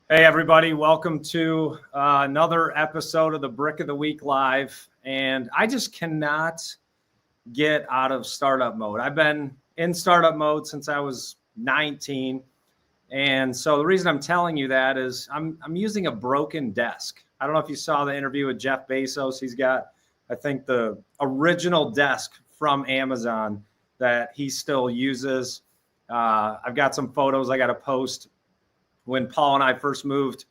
Hey, everybody. Welcome to another episode of the Brick of the Week Live. And I just cannot get out of startup mode. I've been in startup mode since I was 19. And so the reason I'm telling you that is I'm using a broken desk. I don't know if you saw the interview with Jeff Bezos. He's got, I think, the original desk from Amazon that he still uses. I've got some photos I got to post. When Paul and I first moved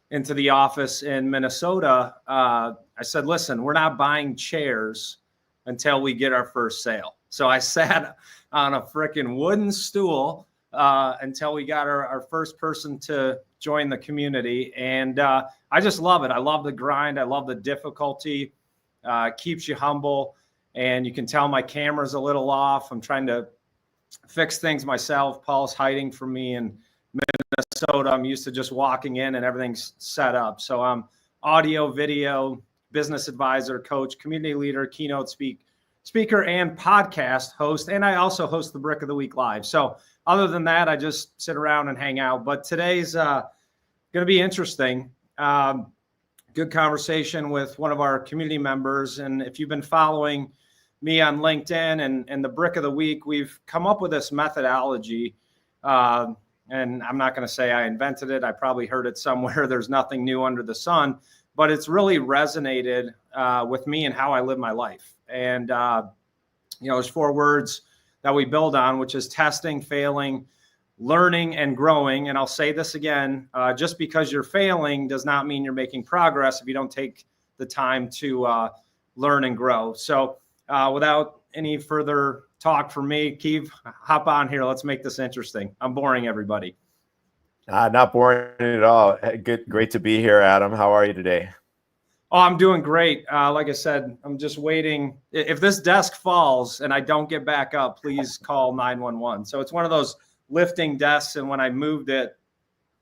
into the office in Minnesota, I said, listen, we're not buying chairs until we get our first sale. So I sat on a freaking wooden stool until we got our first person to join the community. And I just love it. I love the grind. I love the difficulty. Keeps you humble. And you can tell my camera's a little off. I'm trying to fix things myself. Paul's hiding from me and Minnesota. I'm used to just walking in and everything's set up. So I'm audio, video, business advisor, coach, community leader, keynote speaker, and podcast host. And I also host the Brick of the Week Live. So other than that, I just sit around and hang out. But today's going to be interesting. Good conversation with one of our community members. And if you've been following me on LinkedIn and the Brick of the Week, we've come up with this methodology. And I'm not going to say I invented it. I probably heard it somewhere. There's nothing new under the sun, but it's really resonated with me and how I live my life. And, there's 4 words that we build on, which is testing, failing, learning, and growing. And I'll say this again, just because you're failing does not mean you're making progress if you don't take the time to learn and grow. So without any further talk from me, Kieve, hop on here. Let's make this interesting. I'm boring everybody. Not boring at all. Great to be here, Adam. How are you today? Oh, I'm doing great. Like I said, I'm just waiting. If this desk falls and I don't get back up, please call 911. So it's one of those lifting desks. And when I moved it,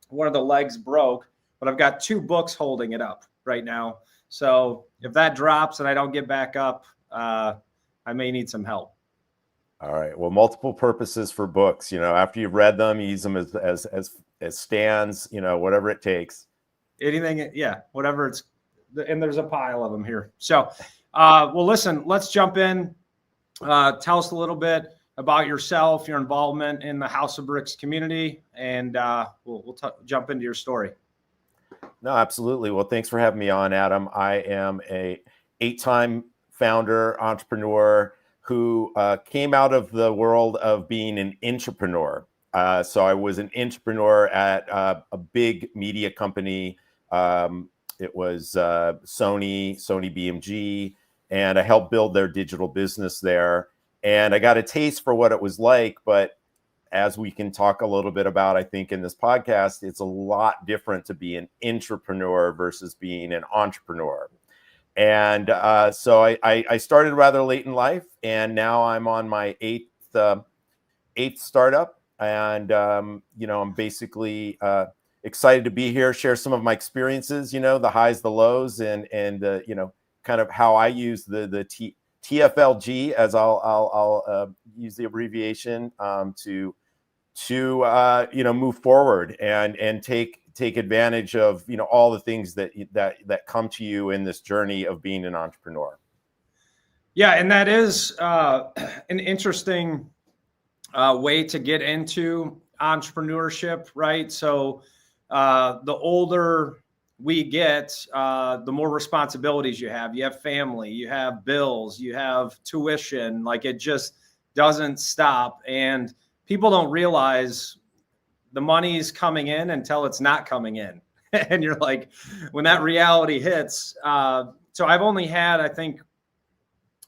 one of the legs broke, but I've got 2 books holding it up right now. So if that drops and I don't get back up, I may need some help. All right. Well, multiple purposes for books. After you've read them, use them as stands. Whatever it takes. Anything, yeah, whatever it's. And there's a pile of them here. So, well, listen. Let's jump in. Tell us a little bit about yourself, your involvement in the House of Bricks community, and we'll jump into your story. No, absolutely. Well, thanks for having me on, Adam. I am a 8-time founder, entrepreneur, who came out of the world of being an intrapreneur. So I was an intrapreneur at a big media company. It was Sony BMG, and I helped build their digital business there. And I got a taste for what it was like. But as we can talk a little bit about, I think, in this podcast, it's a lot different to be an intrapreneur versus being an entrepreneur. And so I started rather late in life, and now I'm on my eighth startup. And, I'm basically excited to be here, share some of my experiences, the highs, the lows, and kind of how I use the TFLG, as I'll use the abbreviation, to move forward and take advantage of all the things that come to you in this journey of being an entrepreneur. Yeah, and that is an interesting way to get into entrepreneurship, right? So the older we get, the more responsibilities you have. You have family, you have bills, you have tuition. Like, it just doesn't stop, and people don't realize the money's coming in until it's not coming in. And you're like, when that reality hits. So I've only had, I think,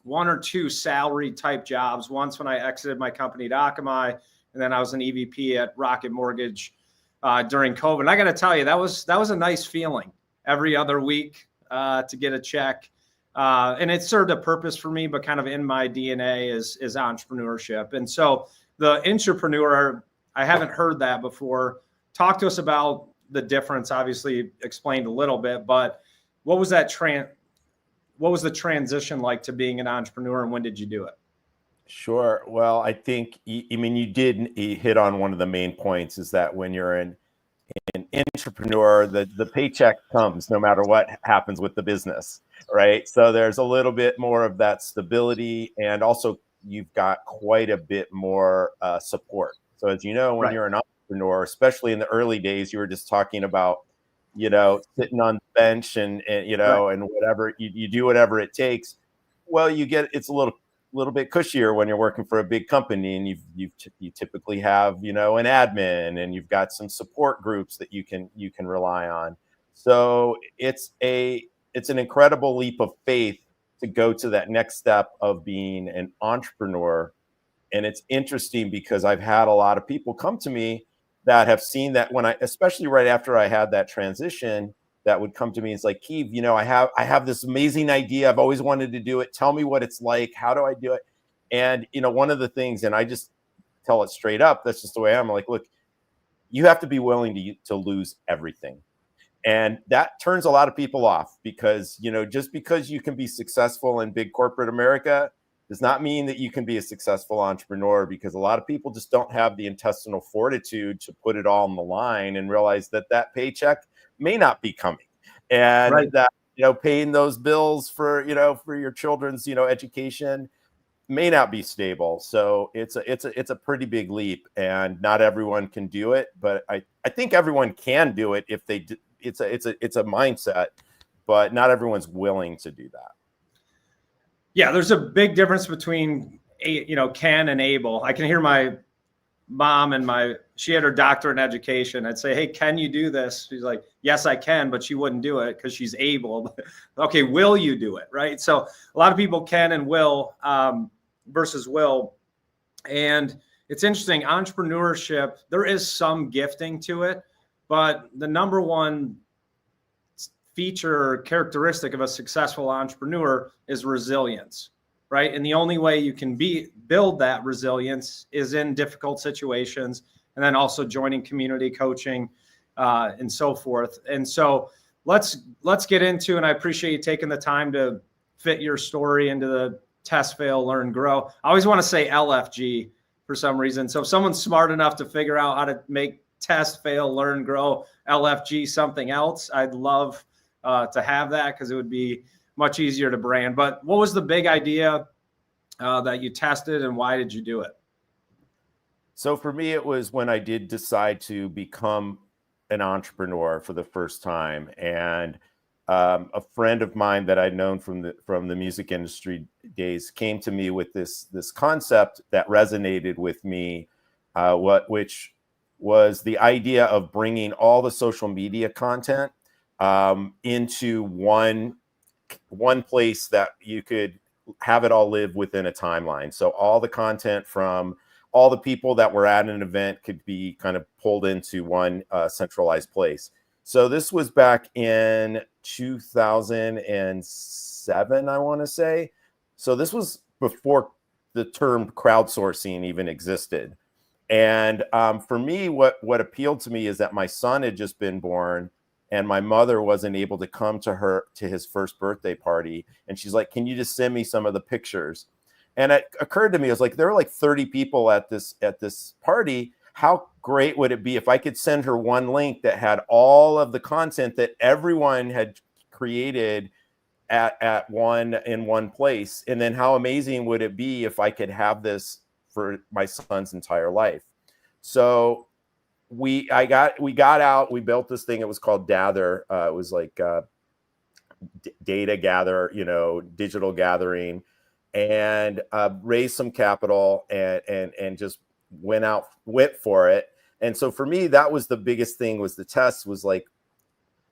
1 or 2 salary type jobs. Once when I exited my company at Akamai, and then I was an EVP at Rocket Mortgage during COVID. And I got to tell you, that was a nice feeling every other week to get a check. And it served a purpose for me, but kind of in my DNA is entrepreneurship. And so the intrapreneur, I haven't heard that before. Talk to us about the difference. Obviously explained a little bit, but what was the transition like to being an entrepreneur, and when did you do it? Sure. Well, I think, you did hit on one of the main points, is that when you're an entrepreneur, the paycheck comes no matter what happens with the business, right? So there's a little bit more of that stability, and also you've got quite a bit more support. So as you know, when you're an entrepreneur, especially in the early days, you were just talking about, sitting on the bench and and whatever you do, whatever it takes. Well, it's a little bit cushier when you're working for a big company, and you typically have an admin, and you've got some support groups that you can rely on. So it's an incredible leap of faith to go to that next step of being an entrepreneur. And it's interesting because I've had a lot of people come to me that have seen that especially right after I had that transition, that would come to me. It's like, Kieve, I have this amazing idea. I've always wanted to do it. Tell me what it's like. How do I do it? And, one of the things, and I just tell it straight up, that's just the way I'm like, look, you have to be willing to lose everything. And that turns a lot of people off because, just because you can be successful in big corporate America does not mean that you can be a successful entrepreneur, because a lot of people just don't have the intestinal fortitude to put it all on the line and realize that paycheck may not be coming, and that, paying those bills for your children's, education may not be stable. So it's a pretty big leap, and not everyone can do it, but I think everyone can do it if they do. It's a mindset, but not everyone's willing to do that. Yeah, there's a big difference between can and able. I can hear my mom, and she had her doctorate in education. I'd say, hey, can you do this? She's like, yes, I can, but she wouldn't do it because she's able. Okay, will you do it? Right. So a lot of people can and will versus will. And it's interesting, entrepreneurship, there is some gifting to it, but the number one feature or characteristic of a successful entrepreneur is resilience, right? And the only way you can build that resilience is in difficult situations, and then also joining community coaching and so forth. And so let's get into, and I appreciate you taking the time to fit your story into the test, fail, learn, grow. I always want to say LFG for some reason. So if someone's smart enough to figure out how to make test, fail, learn, grow, LFG something else, I'd love to have that, because it would be much easier to brand. But what was the big idea that you tested, and why did you do it? So for me, it was when I did decide to become an entrepreneur for the first time. And a friend of mine that I'd known from the music industry days came to me with this concept that resonated with me, which was the idea of bringing all the social media content into one place that you could have it all live within a timeline. So all the content from all the people that were at an event could be kind of pulled into one centralized place. So this was back in 2007, I want to say. So this was before the term crowdsourcing even existed. And for me, what appealed to me is that my son had just been born, and my mother wasn't able to come to his first birthday party. And she's like, can you just send me some of the pictures? And it occurred to me, I was like, there were like 30 people at this party. How great would it be if I could send her one link that had all of the content that everyone had created in one place? And then how amazing would it be if I could have this for my son's entire life? So we got out, we built this thing. It was called Dather. It was like data gather, digital gathering, and raised some capital and just went for it. And so for me, that was the biggest thing, was the test was like,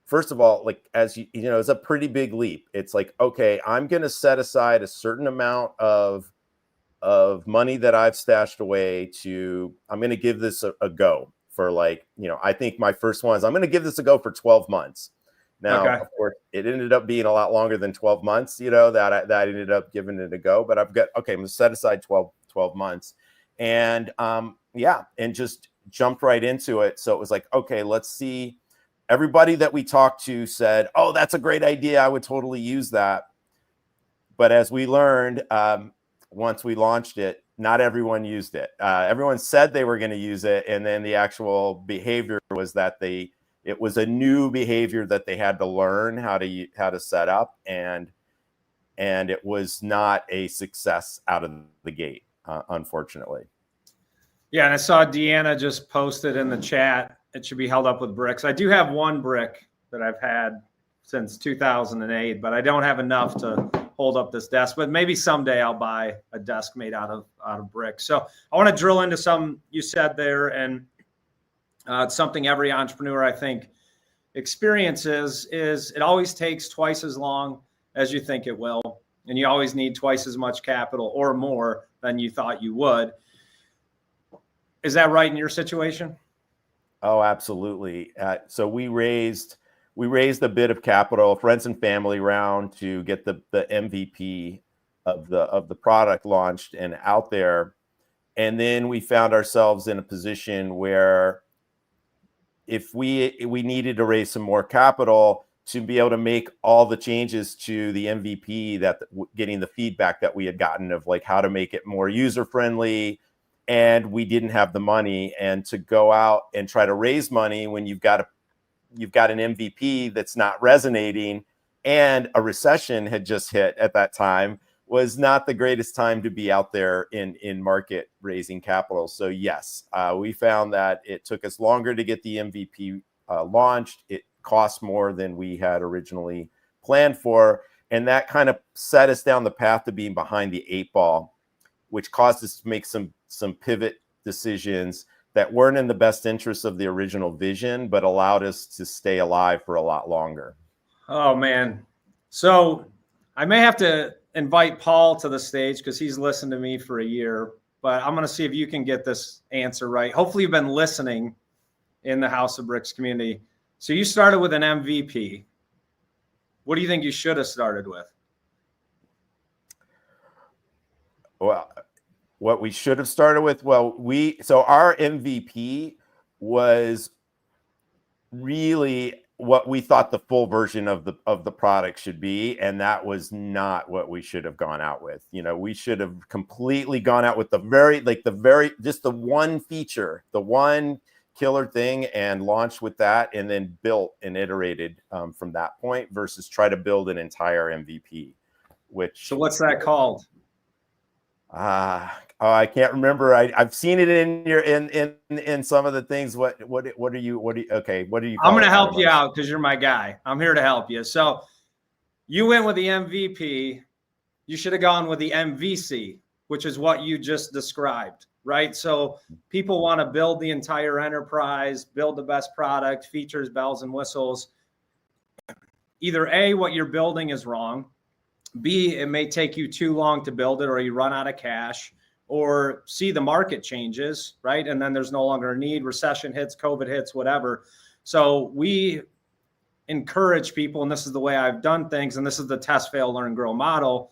first of all, like, as you know, it's a pretty big leap. It's like, okay, I'm going to set aside a certain amount of money that I've stashed away I'm going to give this a go for, like, I think my first one is I'm going to give this a go for 12 months. Now, Of course, it ended up being a lot longer than 12 months, that I ended up giving it a go. But I'm going to set aside 12 months. And and just jumped right into it. So it was like, okay, let's see. Everybody that we talked to said, oh, that's a great idea. I would totally use that. But as we learned, once we launched it, not everyone used it. Everyone said they were going to use it, and then the actual behavior was that they it was a new behavior that they had to learn how to set up, and it was not a success out of the gate, unfortunately. Yeah, and I saw Deanna just posted in the chat, it should be held up with bricks. I do have one brick that I've had since 2008, but I don't have enough to hold up this desk. But maybe someday I'll buy a desk made out of bricks. So I want to drill into something you said there, and it's something every entrepreneur, I think, experiences, is it always takes twice as long as you think it will, and you always need twice as much capital or more than you thought you would. Is that right in your situation? Oh, absolutely. So we raised a bit of capital, friends and family round, to get the MVP of the product launched and out there. And then we found ourselves in a position where if we needed to raise some more capital to be able to make all the changes to the MVP, that getting the feedback that we had gotten of like how to make it more user friendly, and we didn't have the money. And to go out and try to raise money when you've got an MVP that's not resonating, and a recession had just hit at that time, was not the greatest time to be out there in market raising capital. So yes, we found that it took us longer to get the MVP launched. It cost more than we had originally planned for. And that kind of set us down the path to being behind the 8 ball, which caused us to make some pivot decisions that weren't in the best interest of the original vision, but allowed us to stay alive for a lot longer. Oh, man. So I may have to invite Paul to the stage because he's listened to me for a year, but I'm going to see if you can get this answer right. Hopefully you've been listening in the House of Bricks community. So you started with an MVP. What do you think you should have started with? Well, what we should have started with, so our MVP was really what we thought the full version of the product should be, and that was not what we should have gone out with. We should have completely gone out with just the one feature, the one killer thing, and launched with that, and then built and iterated from that point, versus try to build an entire MVP. So what's that called? I can't remember. I've seen it in some of the things. What are you? Okay, what do you call I'm going to it, help Adam? you out because you're my guy. I'm here to help you. So you went with the MVP. You should have gone with the MVC, which is what you just described, right? So people want to build the entire enterprise, build the best product, features, bells and whistles. Either A, what you're building is wrong. B, it may take you too long to build it, or you run out of cash, or C, the market changes, right? And then there's no longer a need, recession hits, COVID hits, whatever. So we encourage people, and this is the way I've done things, and this is the test, fail, learn, grow model,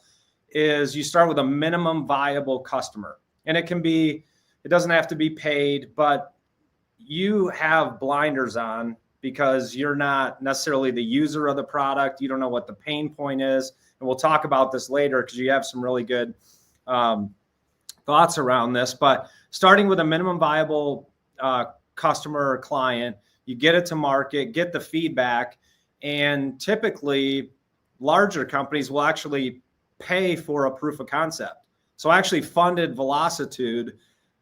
is you start with a minimum viable customer. And it doesn't have to be paid, but you have blinders on because you're not necessarily the user of the product. You don't know what the pain point is. And we'll talk about this later because you have some really good thoughts around this. But starting with a minimum viable customer or client, you get it to market, get the feedback, and typically larger companies will actually pay for a proof of concept. So I actually funded Velocitude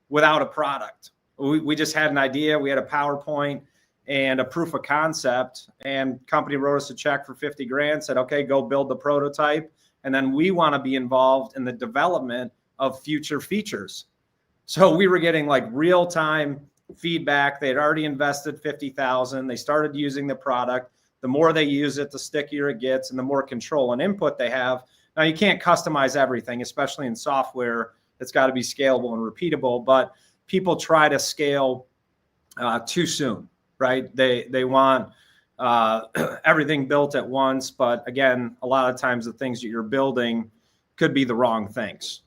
without a product. We just had an idea. We had a PowerPoint and a proof of concept, and company wrote us a check for 50 grand, said, okay, go build the prototype. And then we want to be involved in the development of future features. So we were getting like real-time feedback. They had already invested 50,000. They started using the product. The more they use it, the stickier it gets, and the more control and input they have. Now, you can't customize everything, especially in software. It's got to be scalable and repeatable, but people try to scale too soon, right? They want everything built at once, but again, a lot of times the things that you're building could be the wrong things.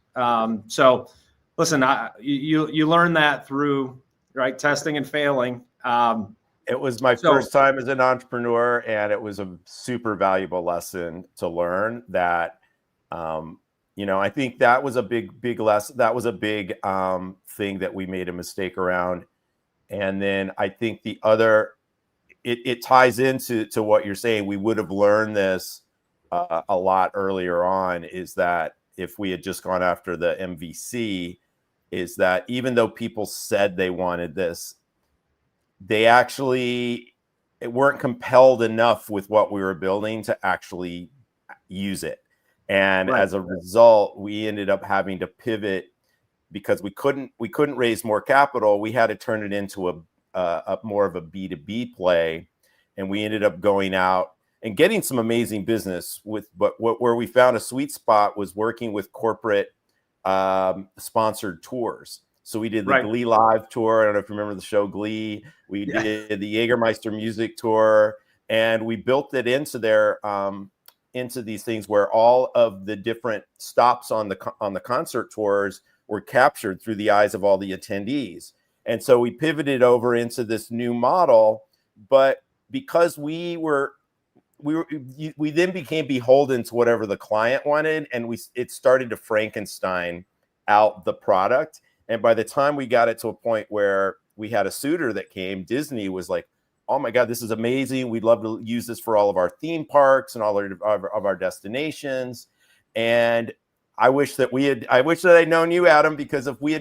So listen, you learn that through, right, testing and failing. It was my first time as an entrepreneur, and it was a super valuable lesson to learn that, I think that was a big lesson. That was a big thing that we made a mistake around. And then I think the other it ties into what you're saying. We would have learned this a lot earlier on, is that if we had just gone after the MVC, is that even though people said they wanted this, they actually weren't compelled enough with what we were building to actually use it. And Right. as a result, we ended up having to pivot because we couldn't raise more capital. We had to turn it into a more of a B2B play. And we ended up going out and getting some amazing business where we found a sweet spot was working with corporate sponsored tours. So we did the Glee Live tour. I don't know if you remember the show Glee. We did the Jägermeister music tour, and we built it into their into these things where all of the different stops on the concert tours were captured through the eyes of all the attendees. And so we pivoted over into this new model, but because we then became beholden to whatever the client wanted, and it started to Frankenstein out the product. And by the time we got it to a point where we had a suitor that came, Disney was like, oh my God, this is amazing. We'd love to use this for all of our theme parks and all of our destinations. And I wish that I'd known you, Adam, because if we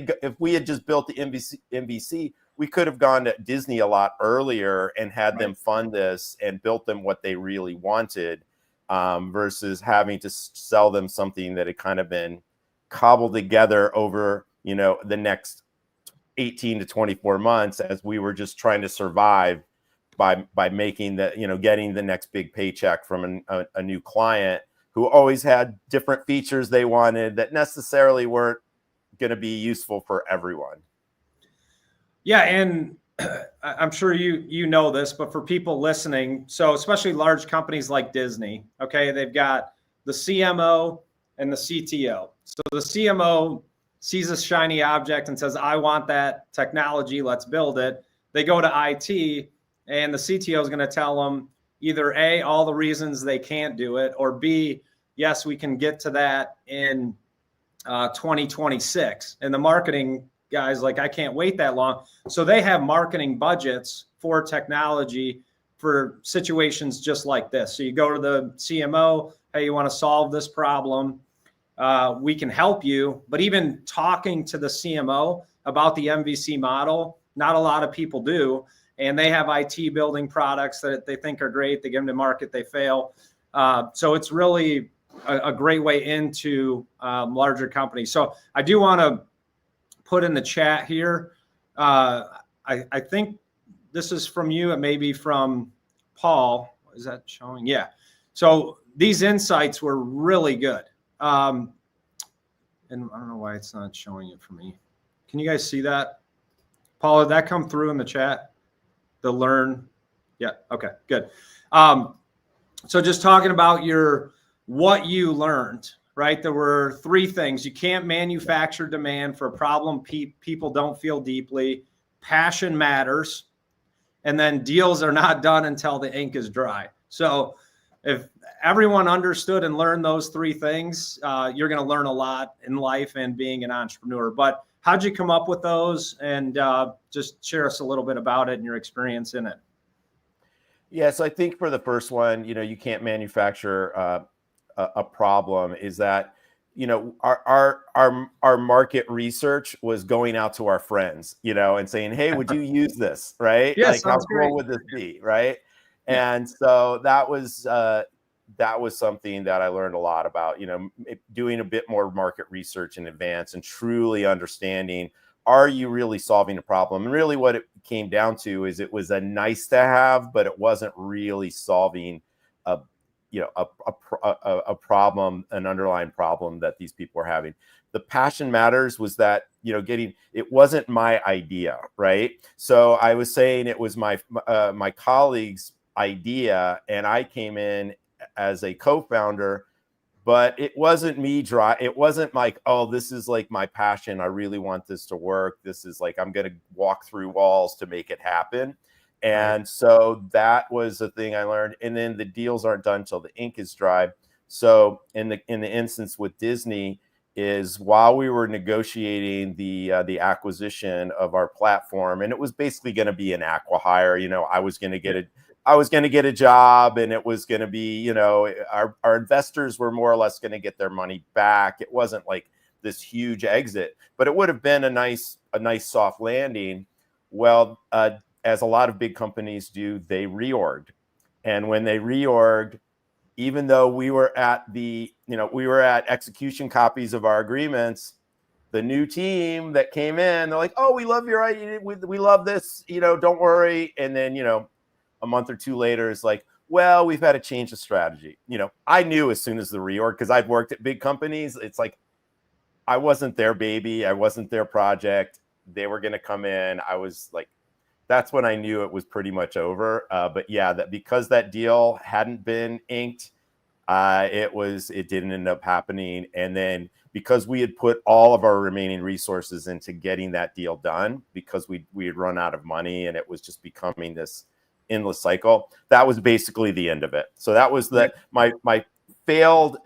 had just built the MVC, we could have gone to Disney a lot earlier and had them fund this and built them what they really wanted, versus having to sell them something that had kind of been cobbled together over, the next 18 to 24 months as we were just trying to survive by making getting the next big paycheck from a new client who always had different features they wanted that necessarily weren't going to be useful for everyone. Yeah, and I'm sure you know this, but for people listening, so especially large companies like Disney, okay, they've got the CMO and the CTO. So the CMO sees a shiny object and says, I want that technology, let's build it. They go to IT, and the CTO is going to tell them either A, all the reasons they can't do it, or B, yes, we can get to that in 2026. And the marketing guys like, I can't wait that long. So they have marketing budgets for technology for situations just like this. So you go to the CMO, hey, you want to solve this problem? We can help you. But even talking to the CMO about the MVC model, not a lot of people do. And they have IT building products that they think are great. They give them to market, they fail. So it's really a great way into larger companies. So I do want to put in the chat here. I think this is from you. It may be from Paul. Is that showing? Yeah. So these insights were really good. And I don't know why it's not showing it for me. Can you guys see that? Paul, did that come through in the chat? The learn? Yeah. Okay, good. So just talking about what you learned, right? There were 3 things. You can't manufacture demand for a problem people don't feel deeply. Passion matters. And then deals are not done until the ink is dry. So if everyone understood and learned those 3 things, you're going to learn a lot in life and being an entrepreneur. But how'd you come up with those? And just share us a little bit about it and your experience in it. Yeah, so I think for the first one, you can't manufacture a problem, is that our market research was going out to our friends, and saying, hey, would you use this, right? Yes, like, how cool would this be, right? Yeah. And so that was something that I learned a lot about, doing a bit more market research in advance and truly understanding, are you really solving a problem? And really what it came down to is it was a nice to have, but it wasn't really solving a problem, an underlying problem that these people were having. The passion matters was that, it wasn't my idea, right? So I was saying it was my colleague's idea, and I came in as a co-founder, but it wasn't me it wasn't like, oh, this is like my passion, I really want this to work, this is like, I'm going to walk through walls to make it happen. And so that was the thing I learned. And then the deals aren't done till the ink is dry. So in the instance with Disney, is while we were negotiating the acquisition of our platform, and it was basically going to be an acqui-hire, I was going to get I was going to get a job, and it was going to be, you know, our investors were more or less going to get their money back. It wasn't like this huge exit, but it would have been a nice soft landing. Well, as a lot of big companies do, they reorged. And when they reorged, even though we were at execution copies of our agreements, the new team that came in, they're like, oh, we love your idea. We love this, you know, don't worry. And then, you know, a month or two later, it's like, well, we've had to change the strategy. You know, I knew as soon as the reorg, because I've worked at big companies, it's like, I wasn't their baby. I wasn't their project. They were going to come in. I was like, that's when I knew it was pretty much over. But yeah, that because that deal hadn't been inked, it didn't end up happening. And then because we had put all of our remaining resources into getting that deal done, because we had run out of money and it was just becoming this endless cycle, that was basically the end of it. So that was my failed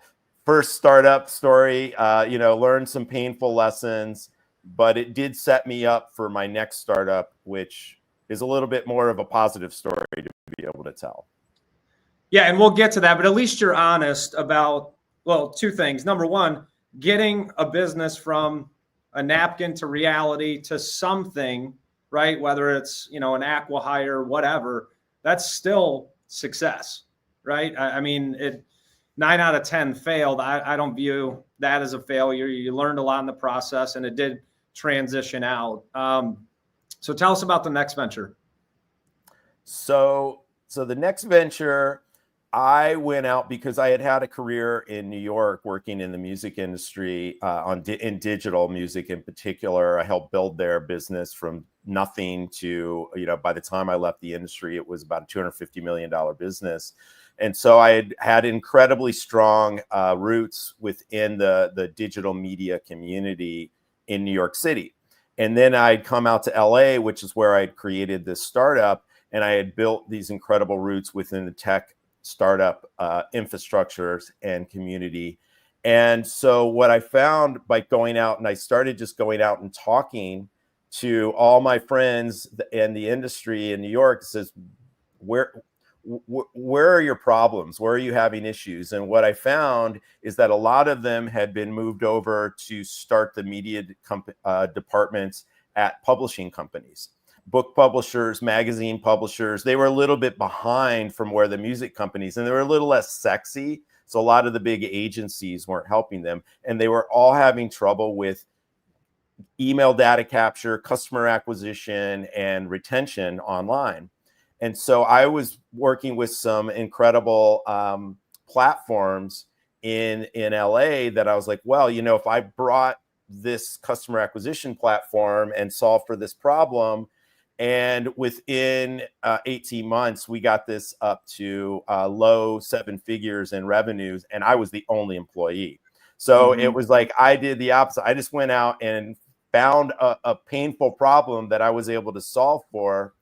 first startup story. You know, learned some painful lessons, but it did set me up for my next startup, which is a little bit more of a positive story to be able to tell. Yeah, and we'll get to that, but at least you're honest about, well, two things. Number one, getting a business from a napkin to reality to something, right? Whether it's, you know, an acqui-hire, whatever, that's still success, right? I mean, 9 out of 10 failed. I don't view that as a failure. You learned a lot in the process, and it did transition out. So tell us about the next venture. So the next venture, I went out because I had a career in New York working in the music industry, in digital music in particular. I helped build their business from nothing to, you know, by the time I left the industry, it was about a $250 million business. And so I had incredibly strong roots within the digital media community in New York City. And then I'd come out to LA, which is where I'd created this startup, and I had built these incredible roots within the tech startup infrastructures and community. And so what I found by going out, and I started just going out and talking to all my friends in the industry in New York, says, where are your problems? Where are you having issues? And what I found is that a lot of them had been moved over to start the media departments at publishing companies, book publishers, magazine publishers. They were a little bit behind from where the music companies, and they were a little less sexy. So a lot of the big agencies weren't helping them, and they were all having trouble with email data capture, customer acquisition, and retention online. And so I was working with some incredible platforms in LA that I was like, well, you know, if I brought this customer acquisition platform and solved for this problem, and within 18 months, we got this up to low 7 figures in revenues, and I was the only employee. So it was like I did the opposite. I just went out and found a painful problem that I was able to solve for.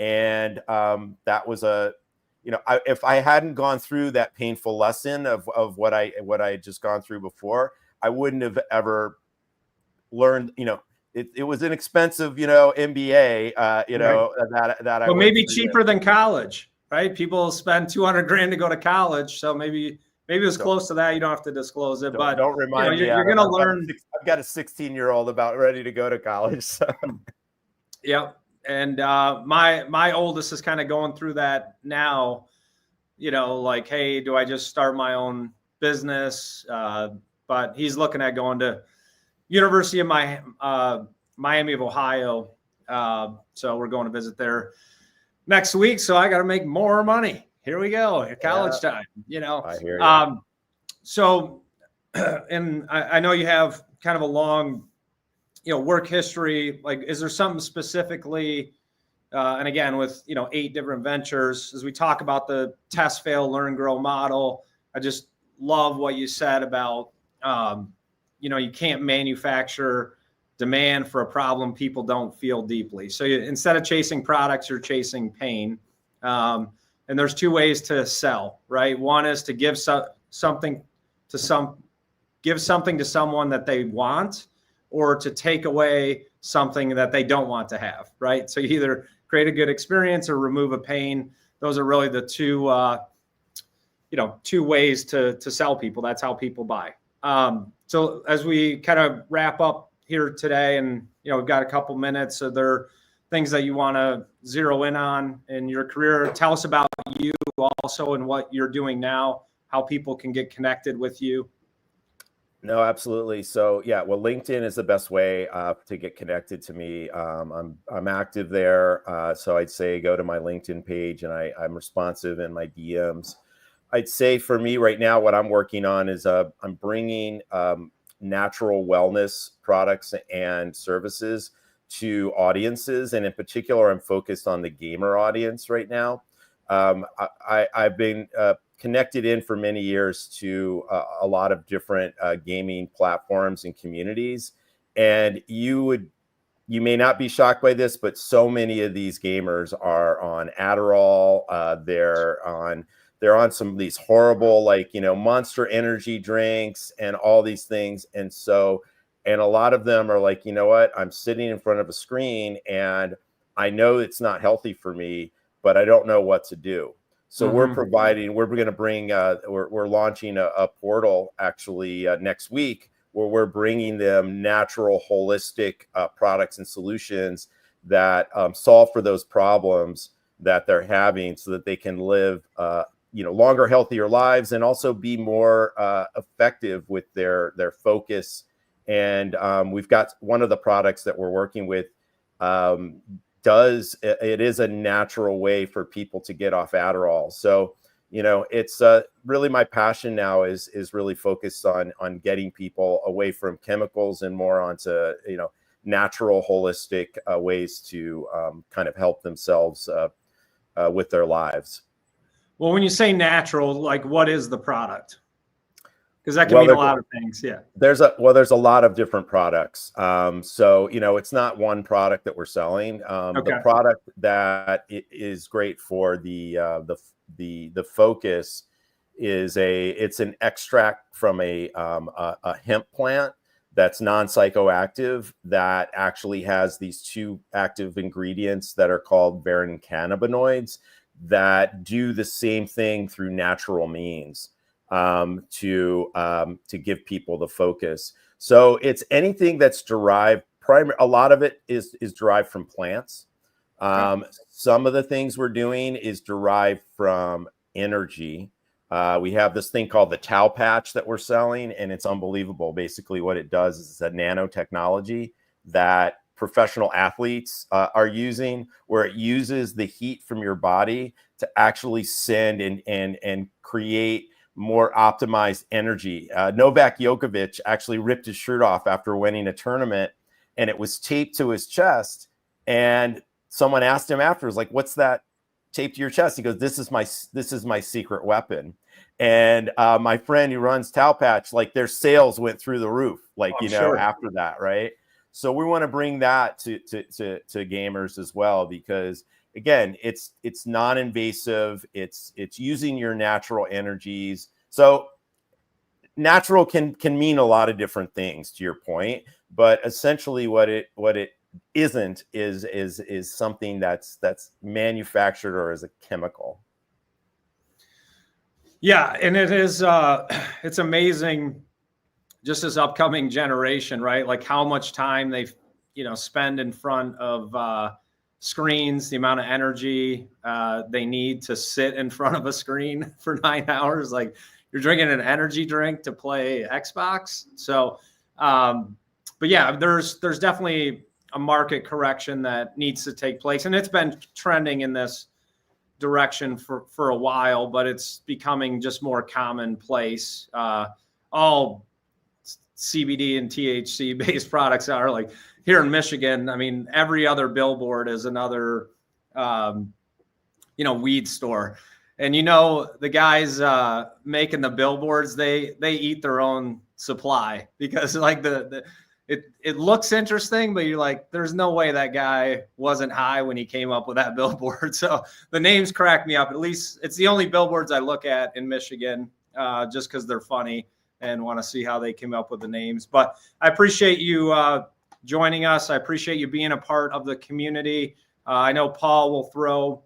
And that was if I hadn't gone through that painful lesson of what I had just gone through before, I wouldn't have ever learned, you know, it was an expensive, you know, MBA, that I maybe cheaper than college, right? People spend $200,000 to go to college. So maybe it was close to that. You don't have to disclose it, but don't remind me. You're going to learn. I've got a 16-year-old about ready to go to college. So. Yep. And my oldest is kind of going through that now, you know, like, hey, do I just start my own business? But he's looking at going to University of Miami of Ohio. So we're going to visit there next week. So I got to make more money. Here we go. College time, you know. I hear you. So, and I know you have kind of a long, you know, work history. Like, is there something specifically, and again, with, you know, 8 different ventures, as we talk about the test, fail, learn, grow model, I just love what you said about, you know, you can't manufacture demand for a problem people don't feel deeply. So instead of chasing products, you're chasing pain. And there's 2 ways to sell, right? One is to give something to someone that they want, or to take away something that they don't want to have, right? So you either create a good experience or remove a pain. those are really the two, two ways to sell people. That's how people buy. So as we kind of wrap up here today, and we've got a couple minutes, are there things that you want to zero in on in your career? Tell us about you also and what you're doing now, how people can get connected with you. No, absolutely. So yeah, well, LinkedIn is the best way to get connected to me. I'm active there, so I'd say go to my LinkedIn page, and I'm responsive in my DMs. I'd say for me right now, what I'm working on is I'm bringing natural wellness products and services to audiences, and in particular, I'm focused on the gamer audience right now. I've been connected in for many years to a lot of different gaming platforms and communities, and you may not be shocked by this, but so many of these gamers are on Adderall. They're on some of these horrible, Monster energy drinks and all these things. And a lot of them are like, you know what, I'm sitting in front of a screen and I know it's not healthy for me, but I don't know what to do. So we're going to bring, we're launching a portal actually next week, where we're bringing them natural, holistic products and solutions that solve for those problems that they're having, so that they can live longer, healthier lives, and also be more effective with their focus. And we've got one of the products that we're working with it is a natural way for people to get off Adderall. So it's really my passion now is really focused on getting people away from chemicals and more onto natural, holistic ways to kind of help themselves with their lives. Well, when you say natural, like, what is the product? Because that can mean a lot of things. Yeah. There's a lot of different products. So, it's not one product that we're selling. The product that is great for the focus is it's an extract from a hemp plant that's non-psychoactive, that actually has these two active ingredients that are called varin cannabinoids, that do the same thing through natural means to give people the focus. So it's anything that's derived. A lot of it is derived from plants. Some of the things we're doing is derived from energy. We have this thing called the Tau patch that we're selling, and it's unbelievable. Basically, what it does is it's a nanotechnology that professional athletes are using, where it uses the heat from your body to actually send and create more optimized energy. Novak Djokovic actually ripped his shirt off after winning a tournament, and it was taped to his chest. And someone asked him afterwards, like, "What's that taped to your chest?" He goes, this is my secret weapon. And my friend who runs Tau Patch, like, their sales went through the roof, after that, right? So we want to bring that to gamers as well, because again, it's non-invasive. It's using your natural energies. So natural can mean a lot of different things, to your point, but essentially what it isn't is something that's manufactured or is a chemical. Yeah, and it is it's amazing, just this upcoming generation, right? Like how much time they spend in front of screens, the amount of energy they need to sit in front of a screen for 9 hours. Like, you're drinking an energy drink to play Xbox. So but yeah, there's definitely a market correction that needs to take place, and it's been trending in this direction for a while, but it's becoming just more commonplace. All CBD and THC based products are, like, here in Michigan, I mean, every other billboard is another weed store. And the guys making the billboards, they eat their own supply, because like it looks interesting, but you're like, there's no way that guy wasn't high when he came up with that billboard. So the names crack me up. At least it's the only billboards I look at in Michigan, just because they're funny and want to see how they came up with the names. But I appreciate you joining us. I appreciate you being a part of the community. I know Paul will throw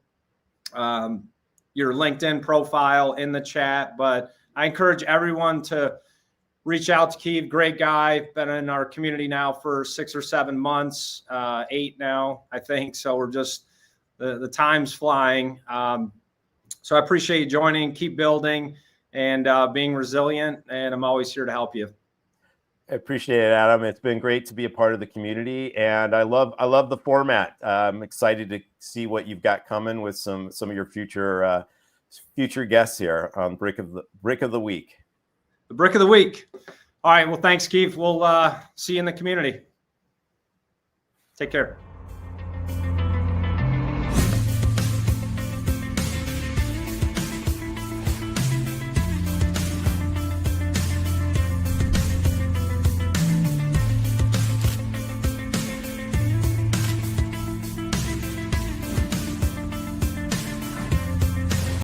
your LinkedIn profile in the chat. But I encourage everyone to reach out to Kieve. Great guy. Been in our community now for 6 or 7 months, 8 now, I think. So we're just, the time's flying. So I appreciate you joining. Keep building and being resilient. And I'm always here to help you. I appreciate it, Adam. It's been great to be a part of the community, and I love the format. I'm excited to see what you've got coming with some of your future guests here on Brick of the Week. The Brick of the Week. All right. Well, thanks, Keith. We'll see you in the community. Take care.